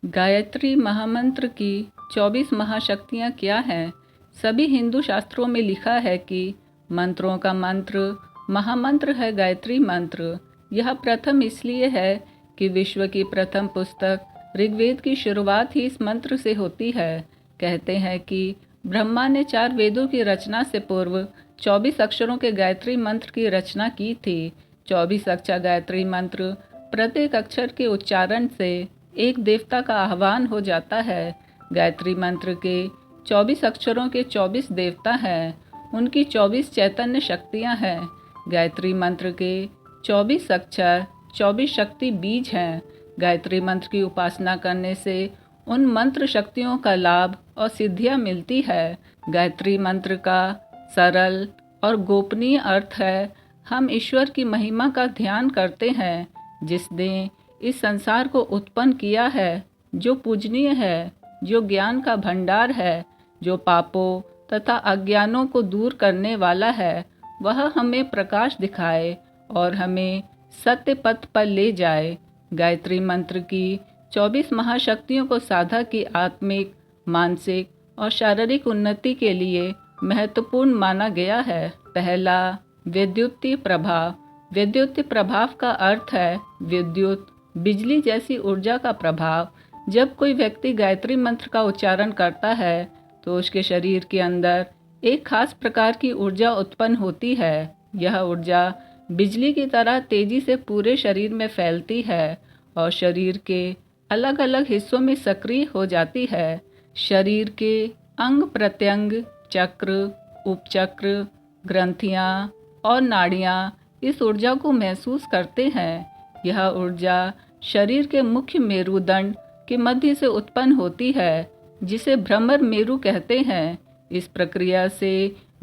गायत्री महामंत्र की 24 महाशक्तियाँ क्या हैं? सभी हिंदू शास्त्रों में लिखा है कि मंत्रों का मंत्र महामंत्र है गायत्री मंत्र। यह प्रथम इसलिए है कि विश्व की प्रथम पुस्तक ऋग्वेद की शुरुआत ही इस मंत्र से होती है। कहते हैं कि ब्रह्मा ने 4 वेदों की रचना से पूर्व 24 अक्षरों के गायत्री मंत्र की रचना की थी। 24 अक्षर गायत्री मंत्र प्रत्येक अक्षर के उच्चारण से एक देवता का आह्वान हो जाता है। गायत्री मंत्र के 24 अक्षरों के 24 देवता हैं, उनकी 24 चैतन्य शक्तियां हैं। गायत्री मंत्र के 24 अक्षर 24 शक्ति बीज हैं। गायत्री मंत्र की उपासना करने से उन मंत्र शक्तियों का लाभ और सिद्धियां मिलती है। गायत्री मंत्र का सरल और गोपनीय अर्थ है, हम ईश्वर की महिमा का ध्यान करते हैं जिसने इस संसार को उत्पन्न किया है, जो पूजनीय है, जो ज्ञान का भंडार है, जो पापों तथा अज्ञानों को दूर करने वाला है। वह हमें प्रकाश दिखाए और हमें सत्य पथ पर ले जाए। गायत्री मंत्र की 24 महाशक्तियों को साधक की आत्मिक, मानसिक और शारीरिक उन्नति के लिए महत्वपूर्ण माना गया है। पहला, विद्युतीय प्रभाव। विद्युतीय प्रभाव का अर्थ है विद्युत, बिजली जैसी ऊर्जा का प्रभाव। जब कोई व्यक्ति गायत्री मंत्र का उच्चारण करता है तो उसके शरीर के अंदर एक खास प्रकार की ऊर्जा उत्पन्न होती है। यह ऊर्जा बिजली की तरह तेजी से पूरे शरीर में फैलती है और शरीर के अलग अलग हिस्सों में सक्रिय हो जाती है। शरीर के अंग प्रत्यंग, चक्र, उपचक्र, ग्रंथियाँ और नाड़ियाँ इस ऊर्जा को महसूस करते हैं। यह ऊर्जा शरीर के मुख्य मेरुदंड के मध्य से उत्पन्न होती है, जिसे भ्रमर मेरु कहते हैं। इस प्रक्रिया से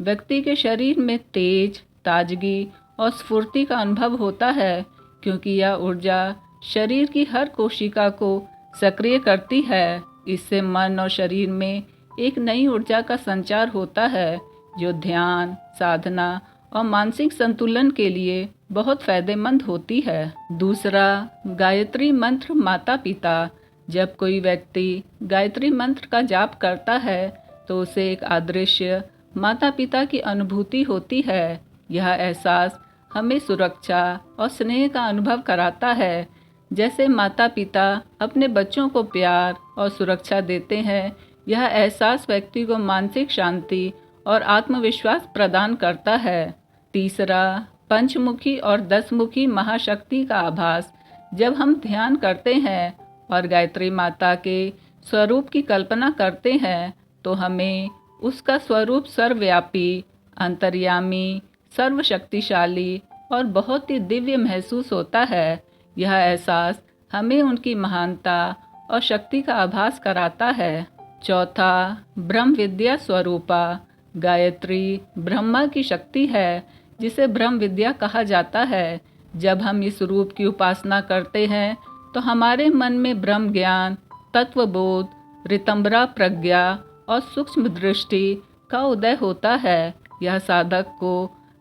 व्यक्ति के शरीर में तेज, ताजगी और स्फूर्ति का अनुभव होता है, क्योंकि यह ऊर्जा शरीर की हर कोशिका को सक्रिय करती है। इससे मन और शरीर में एक नई ऊर्जा का संचार होता है, जो ध्यान, साधना और मानसिक संतुलन के लिए बहुत फायदेमंद होती है। दूसरा, गायत्री मंत्र माता पिता। जब कोई व्यक्ति गायत्री मंत्र का जाप करता है तो उसे एक अदृश्य माता पिता की अनुभूति होती है। यह एहसास हमें सुरक्षा और स्नेह का अनुभव कराता है। जैसे माता पिता अपने बच्चों को प्यार और सुरक्षा देते हैं, यह एहसास व्यक्ति को मानसिक शांति और आत्मविश्वास प्रदान करता है। तीसरा, पंचमुखी और 10मुखी महाशक्ति का आभास। जब हम ध्यान करते हैं और गायत्री माता के स्वरूप की कल्पना करते हैं तो हमें उसका स्वरूप सर्वव्यापी, अंतर्यामी, सर्वशक्तिशाली और बहुत ही दिव्य महसूस होता है। यह एहसास हमें उनकी महानता और शक्ति का आभास कराता है। चौथा, ब्रह्म विद्या स्वरूपा। गायत्री ब्रह्मा की शक्ति है, जिसे ब्रह्म विद्या कहा जाता है। जब हम इस रूप की उपासना करते हैं तो हमारे मन में ब्रह्म ज्ञान, तत्वबोध, ऋतंभरा प्रज्ञा और सूक्ष्म दृष्टि का उदय होता है। यह साधक को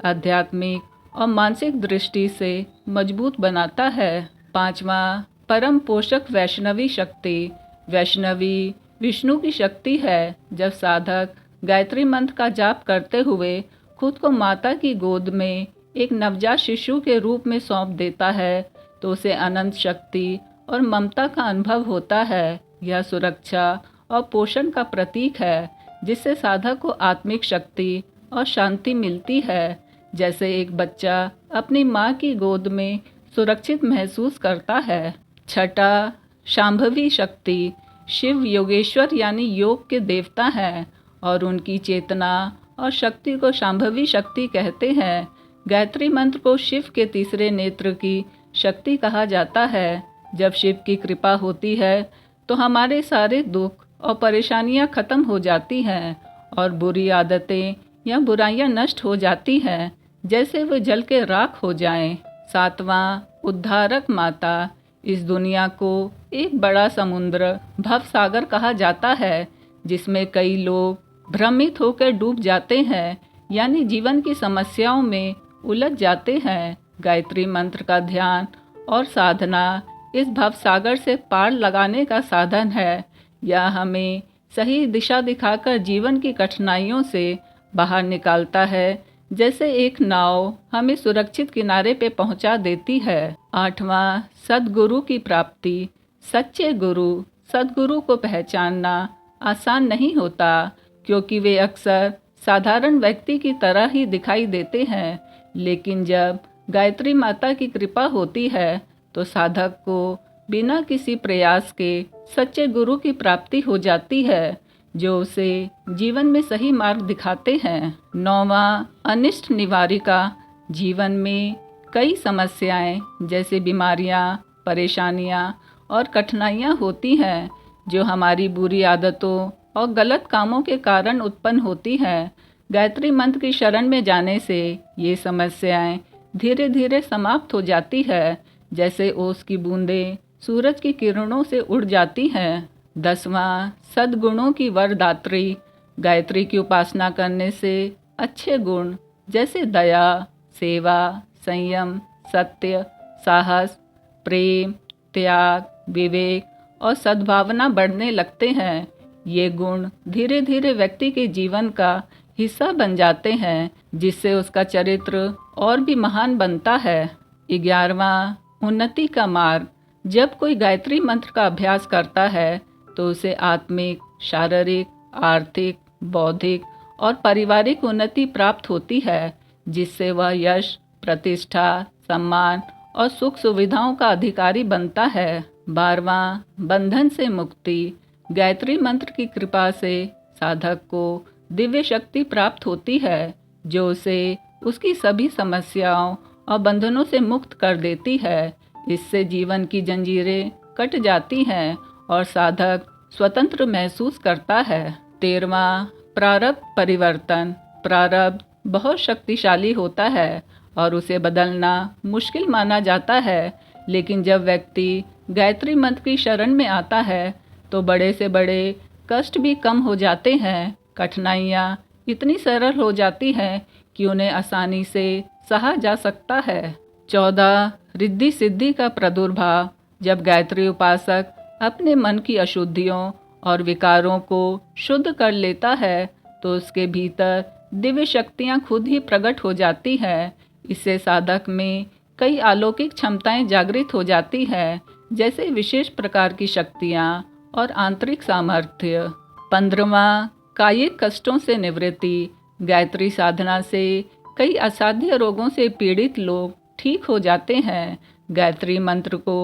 आध्यात्मिक और मानसिक दृष्टि से मजबूत बनाता है। पांचवा, परम पोषक वैष्णवी शक्ति। वैष्णवी विष्णु की शक्ति है। जब साधक गायत्री मंत्र का जाप करते हुए खुद को माता की गोद में एक नवजात शिशु के रूप में सौंप देता है तो उसे अनंत शक्ति और ममता का अनुभव होता है। यह सुरक्षा और पोषण का प्रतीक है, जिससे साधक को आत्मिक शक्ति और शांति मिलती है। जैसे एक बच्चा अपनी माँ की गोद में सुरक्षित महसूस करता है। छठा, शांभवी शक्ति। शिव योगेश्वर यानी योग के देवता हैं और उनकी चेतना और शक्ति को शांभवी शक्ति कहते हैं। गायत्री मंत्र को शिव के तीसरे नेत्र की शक्ति कहा जाता है। जब शिव की कृपा होती है तो हमारे सारे दुख और परेशानियां खत्म हो जाती हैं और बुरी आदतें या बुराइयां नष्ट हो जाती हैं, जैसे वो जल के राख हो जाएं। सातवां, उद्धारक माता। इस दुनिया को एक बड़ा समुद्र, भव सागर कहा जाता है, जिसमें कई लोग भ्रमित होकर डूब जाते हैं, यानी जीवन की समस्याओं में उलझ जाते हैं। गायत्री मंत्र का ध्यान और साधना इस भवसागर से पार लगाने का साधन है। यह हमें सही दिशा दिखाकर जीवन की कठिनाइयों से बाहर निकालता है, जैसे एक नाव हमें सुरक्षित किनारे पे पहुंचा देती है। 8वां, सद्गुरु की प्राप्ति। सच्चे गुरु सद्गुरु को पहचानना आसान नहीं होता, क्योंकि वे अक्सर साधारण व्यक्ति की तरह ही दिखाई देते हैं। लेकिन जब गायत्री माता की कृपा होती है तो साधक को बिना किसी प्रयास के सच्चे गुरु की प्राप्ति हो जाती है, जो उसे जीवन में सही मार्ग दिखाते हैं। 9वां, अनिष्ट निवारिका। जीवन में कई समस्याएं जैसे बीमारियां, परेशानियां और कठिनाइयां होती हैं, जो हमारी बुरी आदतों और गलत कामों के कारण उत्पन्न होती हैं। गायत्री मंत्र की शरण में जाने से ये समस्याएं धीरे धीरे समाप्त हो जाती है, जैसे ओस की बूंदें सूरज की किरणों से उड़ जाती हैं। 10वां, सद्गुणों की वरदात्री। गायत्री की उपासना करने से अच्छे गुण जैसे दया, सेवा, संयम, सत्य, साहस, प्रेम, त्याग, विवेक और सद्भावना बढ़ने लगते हैं। ये गुण धीरे धीरे व्यक्ति के जीवन का हिस्सा बन जाते हैं, जिससे उसका चरित्र और भी महान बनता है। 11वां, उन्नति का मार्ग। जब कोई गायत्री मंत्र का अभ्यास करता है तो उसे आत्मिक, शारीरिक, आर्थिक, बौद्धिक और पारिवारिक उन्नति प्राप्त होती है, जिससे वह यश, प्रतिष्ठा, सम्मान और सुख सुविधाओं का अधिकारी बनता है। 12वां, बंधन से मुक्ति। गायत्री मंत्र की कृपा से साधक को दिव्य शक्ति प्राप्त होती है, जो उसे उसकी सभी समस्याओं और बंधनों से मुक्त कर देती है। इससे जीवन की जंजीरें कट जाती हैं और साधक स्वतंत्र महसूस करता है। 13वां, प्रारब्ध परिवर्तन। प्रारब्ध बहुत शक्तिशाली होता है और उसे बदलना मुश्किल माना जाता है, लेकिन जब व्यक्ति गायत्री मंत्र की शरण में आता है तो बड़े से बड़े कष्ट भी कम हो जाते हैं। कठिनाइयाँ इतनी सरल हो जाती हैं कि उन्हें आसानी से सहा जा सकता है। 14, रिद्धि सिद्धि का प्रादुर्भाव। जब गायत्री उपासक अपने मन की अशुद्धियों और विकारों को शुद्ध कर लेता है तो उसके भीतर दिव्य शक्तियाँ खुद ही प्रकट हो जाती हैं। इससे साधक में कई अलौकिक क्षमताएं जागृत हो जाती हैं, जैसे विशेष प्रकार की शक्तियाँ और आंतरिक सामर्थ्य। 15वां, कायिक कष्टों से निवृत्ति। गायत्री साधना से कई असाध्य रोगों से पीड़ित लोग ठीक हो जाते हैं। गायत्री मंत्र को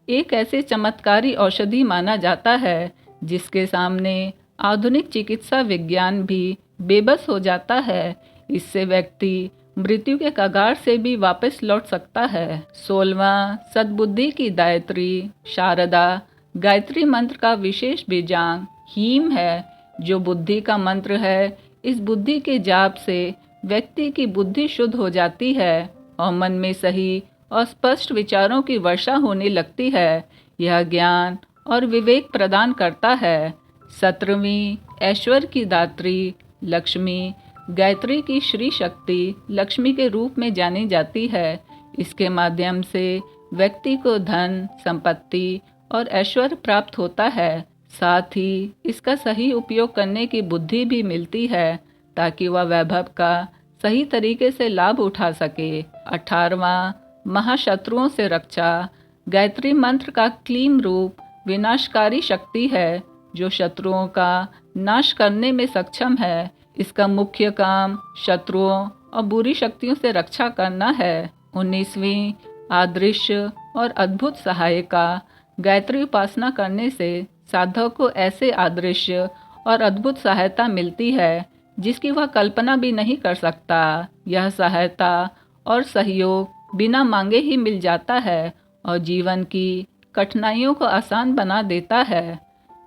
एक ऐसे चमत्कारी औषधि माना जाता है जिसके सामने आधुनिक चिकित्सा विज्ञान भी बेबस हो जाता है। इससे व्यक्ति मृत्यु के कगार से भी वापस लौट सकता है। 16वां, सद्बुद्धि की दायत्री शारदा। गायत्री मंत्र का विशेष बीजांग हीम है, जो बुद्धि का मंत्र है। इस बुद्धि के जाप से व्यक्ति की बुद्धि शुद्ध हो जाती है और मन में सही और स्पष्ट विचारों की वर्षा होने लगती है। यह ज्ञान और विवेक प्रदान करता है। 17वीं, ऐश्वर्य की दात्री लक्ष्मी। गायत्री की श्री शक्ति लक्ष्मी के रूप में जानी जाती है। इसके माध्यम से व्यक्ति को धन, संपत्ति और ऐश्वर्य प्राप्त होता है। साथ ही इसका सही उपयोग करने की बुद्धि भी मिलती है, ताकि वह वैभव का सही तरीके से लाभ उठा सके। 18वां, महाशत्रुओं से रक्षा। गायत्री मंत्र का क्लीम रूप विनाशकारी शक्ति है, जो शत्रुओं का नाश करने में सक्षम है। इसका मुख्य काम शत्रुओं और बुरी शक्तियों से रक्षा करना है। 19वीं, अदृश्य और अद्भुत सहायिका। गायत्री उपासना करने से साधक को ऐसे अदृश्य और अद्भुत सहायता मिलती है जिसकी वह कल्पना भी नहीं कर सकता। यह सहायता और सहयोग बिना मांगे ही मिल जाता है और जीवन की कठिनाइयों को आसान बना देता है।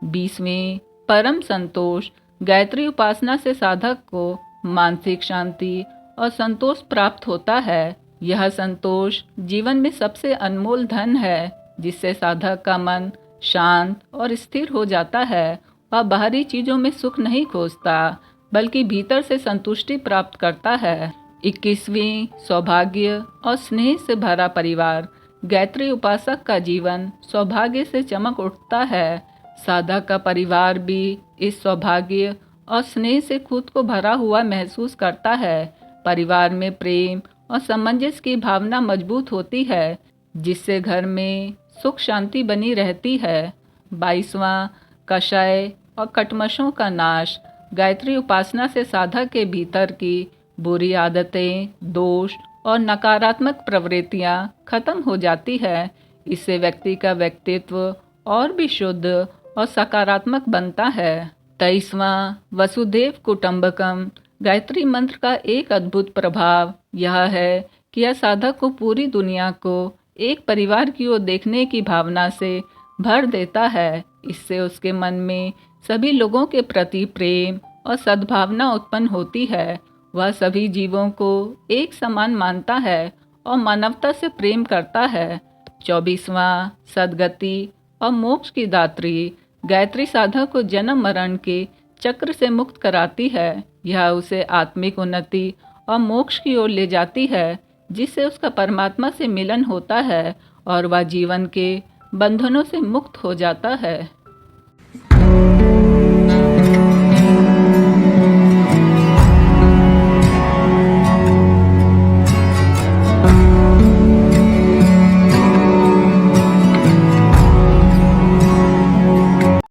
20वीं, परम संतोष। गायत्री उपासना से साधक को मानसिक शांति और संतोष प्राप्त होता है। यह संतोष जीवन में सबसे अनमोल धन है, जिससे साधक का मन शांत और स्थिर हो जाता है। वह बाहरी चीज़ों में सुख नहीं खोजता, बल्कि भीतर से संतुष्टि प्राप्त करता है। 21वीं, सौभाग्य और स्नेह से भरा परिवार। गायत्री उपासक का जीवन सौभाग्य से चमक उठता है। साधक का परिवार भी इस सौभाग्य और स्नेह से खुद को भरा हुआ महसूस करता है। परिवार में प्रेम और सामंजस्य की भावना मजबूत होती है, जिससे घर में सुख शांति बनी रहती है। 22वां कषाय और कटमशों का नाश। गायत्री उपासना से साधक के भीतर की बुरी आदतें, दोष और नकारात्मक प्रवृत्तियां खत्म हो जाती है। इससे व्यक्ति का व्यक्तित्व और भी शुद्ध और सकारात्मक बनता है। 23वां वसुदेव कुटुंबकम। गायत्री मंत्र का एक अद्भुत प्रभाव यह है कि यह साधक को पूरी दुनिया को एक परिवार की ओर देखने की भावना से भर देता है। इससे उसके मन में सभी लोगों के प्रति प्रेम और सद्भावना उत्पन्न होती है। वह सभी जीवों को एक समान मानता है और मानवता से प्रेम करता है। 24वां सद्गति और मोक्ष की दात्री। गायत्री साधक को जन्म मरण के चक्र से मुक्त कराती है। यह उसे आत्मिक उन्नति और मोक्ष की ओर ले जाती है, जिससे उसका परमात्मा से मिलन होता है और वह जीवन के बंधनों से मुक्त हो जाता है।